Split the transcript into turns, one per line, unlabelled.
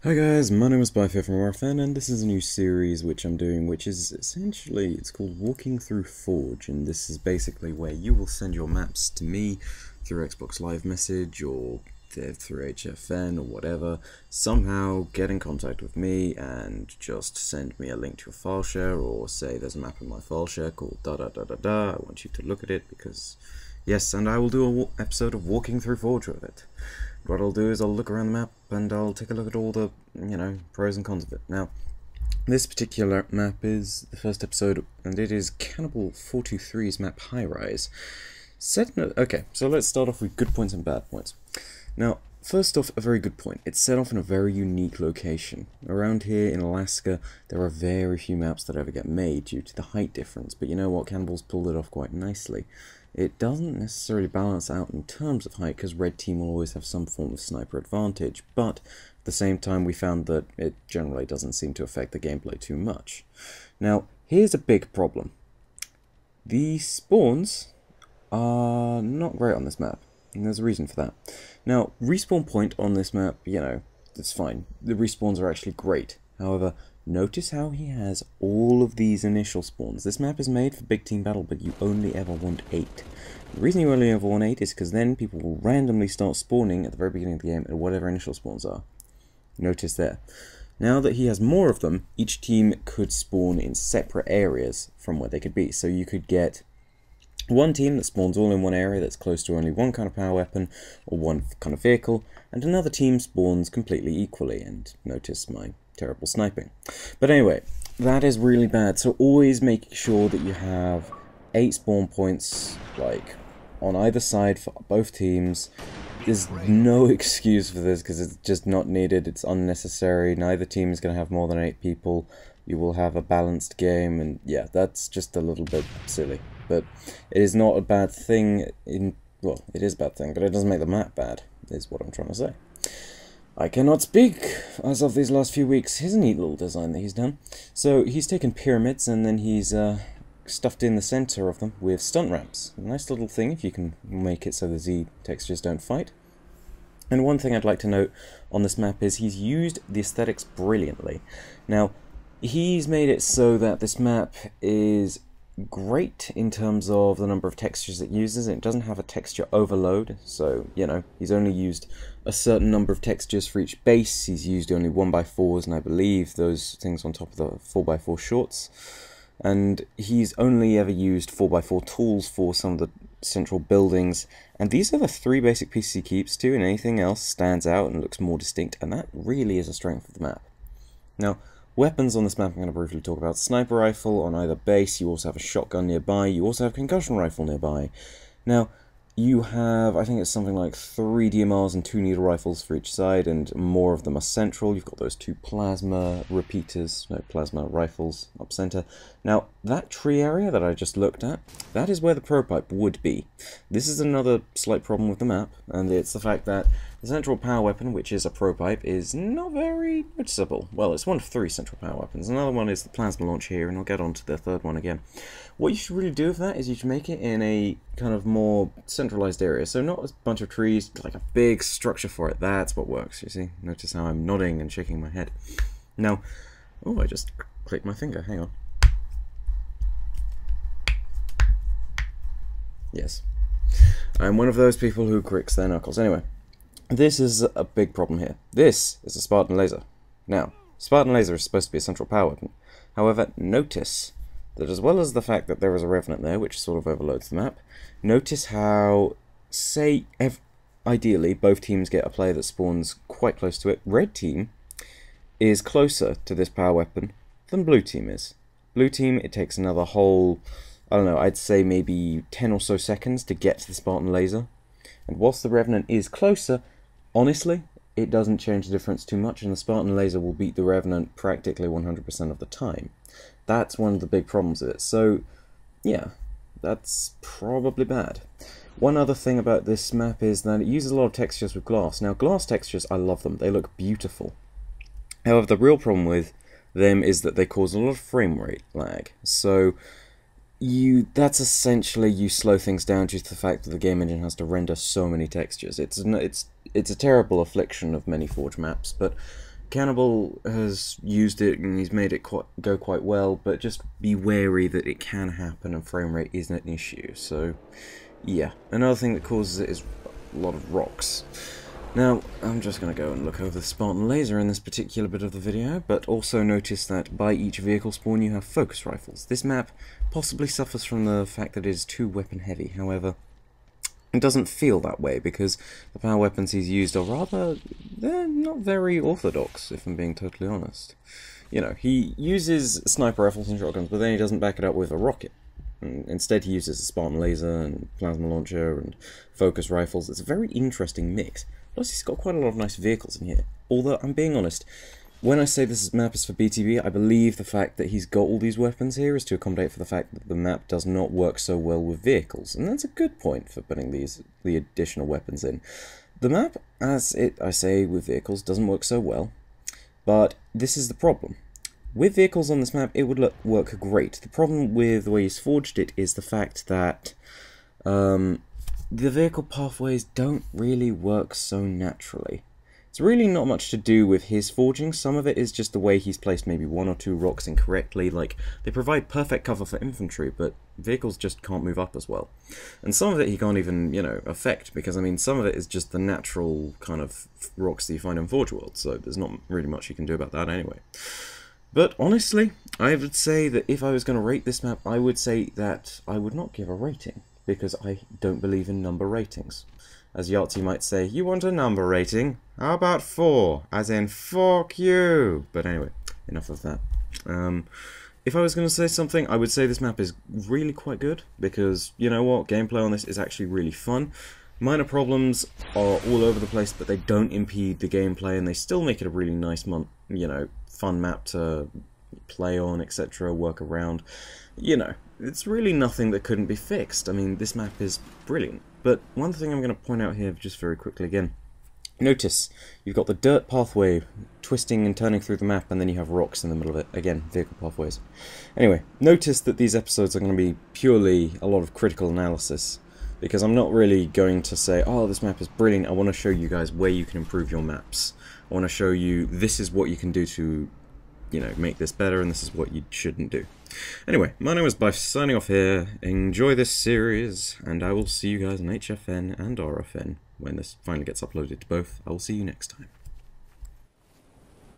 Hi guys, my name is Byfair from RFN, and this is a new series which I'm doing, which is essentially, it's called Walking Through Forge, and this is basically where you will send your maps to me through Xbox Live Message or through HFN or whatever. Somehow get in contact with me and just send me a link to a file share, or say there's a map in my file share called da da da da da. I want you to look at it because, yes, and I will do an episode of Walking Through Forge with it. What I'll do is I'll look around the map and I'll take a look at all the, pros and cons of it. Now, this particular map is the first episode, and it is Cannibal 423's map High Rise. Okay, so let's start off with good points and bad points. Now, first off, a very good point. It's set off in a very unique location. Around here in Alaska, there are very few maps that ever get made due to the height difference, but you know what, Cannibal's pulled it off quite nicely. It doesn't necessarily balance out in terms of height, because red team will always have some form of sniper advantage, but at the same time we found that it generally doesn't seem to affect the gameplay too much. Now, here's a big problem. The spawns are not great on this map, and there's a reason for that. Now, respawn point on this map, it's fine. The respawns are actually great. However, notice how he has all of these initial spawns. This map is made for big team battle, but you only ever want 8. The reason you only ever want 8 is because then people will randomly start spawning at the very beginning of the game at whatever initial spawns are. Notice there. Now that he has more of them, each team could spawn in separate areas from where they could be. So you could get one team that spawns all in one area that's close to only one kind of power weapon or one kind of vehicle, and another team spawns completely equally, and notice my terrible sniping. But anyway, that is really bad, so always make sure that you have 8 spawn points, like, on either side for both teams. There's no excuse for this, because it's just not needed, it's unnecessary. Neither team is going to have more than 8 people. You will have a balanced game, and yeah, that's just a little bit silly. But it is not a bad thing well, it is a bad thing, but it doesn't make the map bad, is what I'm trying to say. I cannot speak as of these last few weeks. His neat little design that he's done. So he's taken pyramids and then he's stuffed in the center of them with stunt ramps. A nice little thing if you can make it so the Z textures don't fight. And one thing I'd like to note on this map is he's used the aesthetics brilliantly. Now, he's made it so that this map is great in terms of the number of textures it uses. It doesn't have a texture overload, so, he's only used a certain number of textures for each base. He's used only 1x4s, and I believe those things on top of the 4x4 shorts. And he's only ever used 4x4 tools for some of the central buildings. And these are the 3 basic pieces he keeps to, and anything else stands out and looks more distinct, and that really is a strength of the map. Now, weapons on this map I'm going to briefly talk about. Sniper rifle on either base, you also have a shotgun nearby, you also have a concussion rifle nearby. Now, you have, I think it's something like 3 DMRs and 2 needle rifles for each side, and more of them are central. You've got those 2 plasma rifles up center. Now, that tree area that I just looked at, that is where the prototype would be. This is another slight problem with the map, and it's the fact that the central power weapon, which is a prototype, is not very noticeable. Well, it's one of 3 central power weapons. Another one is the plasma launch here, and I'll get on to the third one again. What you should really do with that is you should make it in a kind of more centralized area. So not a bunch of trees, like a big structure for it. That's what works, you see? Notice how I'm nodding and shaking my head. Now, oh, I just clicked my finger. Hang on. Yes. I'm one of those people who cricks their knuckles. Anyway, this is a big problem here. This is a Spartan laser. Now, Spartan laser is supposed to be a central power weapon. However, notice that as well as the fact that there is a revenant there, which sort of overloads the map, notice how, ideally, both teams get a player that spawns quite close to it. Red team is closer to this power weapon than blue team is. Blue team, it takes another whole, I don't know, I'd say maybe 10 or so seconds to get to the Spartan laser. And whilst the revenant is closer, honestly, it doesn't change the difference too much, and the Spartan laser will beat the revenant practically 100% of the time. That's one of the big problems with it. So, yeah, that's probably bad. One other thing about this map is that it uses a lot of textures with glass. Now, glass textures, I love them. They look beautiful. However, the real problem with them is that they cause a lot of frame rate lag. So, that's essentially you slow things down due to the fact that the game engine has to render so many textures. It's a terrible affliction of many Forge maps, but Cannibal has used it and he's made it go quite well, but just be wary that it can happen and frame rate isn't an issue. So, yeah. Another thing that causes it is a lot of rocks. Now, I'm just going to go and look over the Spartan laser in this particular bit of the video, but also notice that by each vehicle spawn you have focus rifles. This map possibly suffers from the fact that it is too weapon heavy, however, it doesn't feel that way because the power weapons he's used are rather, they're not very orthodox, if I'm being totally honest. You know, he uses sniper rifles and shotguns, but then he doesn't back it up with a rocket. Instead he uses a Spartan laser and plasma launcher and focus rifles. It's a very interesting mix. Plus he's got quite a lot of nice vehicles in here. Although, I'm being honest, when I say this map is for BTB, I believe the fact that he's got all these weapons here is to accommodate for the fact that the map does not work so well with vehicles. And that's a good point for putting the additional weapons in. The map, as I say, with vehicles, doesn't work so well. But this is the problem. With vehicles on this map, it would work great. The problem with the way he's forged it is the fact that the vehicle pathways don't really work so naturally. It's really not much to do with his forging. Some of it is just the way he's placed maybe one or two rocks incorrectly. Like, they provide perfect cover for infantry, but vehicles just can't move up as well. And some of it he can't even, you know, affect, because, I mean, some of it is just the natural kind of rocks that you find in Forge World, so there's not really much you can do about that anyway. But honestly, I would say that if I was going to rate this map, I would say that I would not give a rating, because I don't believe in number ratings. As Yahtzee might say, you want a number rating? How about 4? As in, fuck you! But anyway, enough of that. If I was going to say something, I would say this map is really quite good, because, you know what, gameplay on this is actually really fun. Minor problems are all over the place, but they don't impede the gameplay, and they still make it a really nice, you know, fun map to play on, etc., work around. You know, it's really nothing that couldn't be fixed. I mean, this map is brilliant. But one thing I'm going to point out here just very quickly again. Notice, you've got the dirt pathway twisting and turning through the map, and then you have rocks in the middle of it. Again, vehicle pathways. Anyway, notice that these episodes are going to be purely a lot of critical analysis, because I'm not really going to say, oh, this map is brilliant. I want to show you guys where you can improve your maps. I want to show you this is what you can do to, you know, make this better, and this is what you shouldn't do. Anyway, my name is Bife, signing off here. Enjoy this series, and I will see you guys on HFN and RFN when this finally gets uploaded to both. I will see you next time.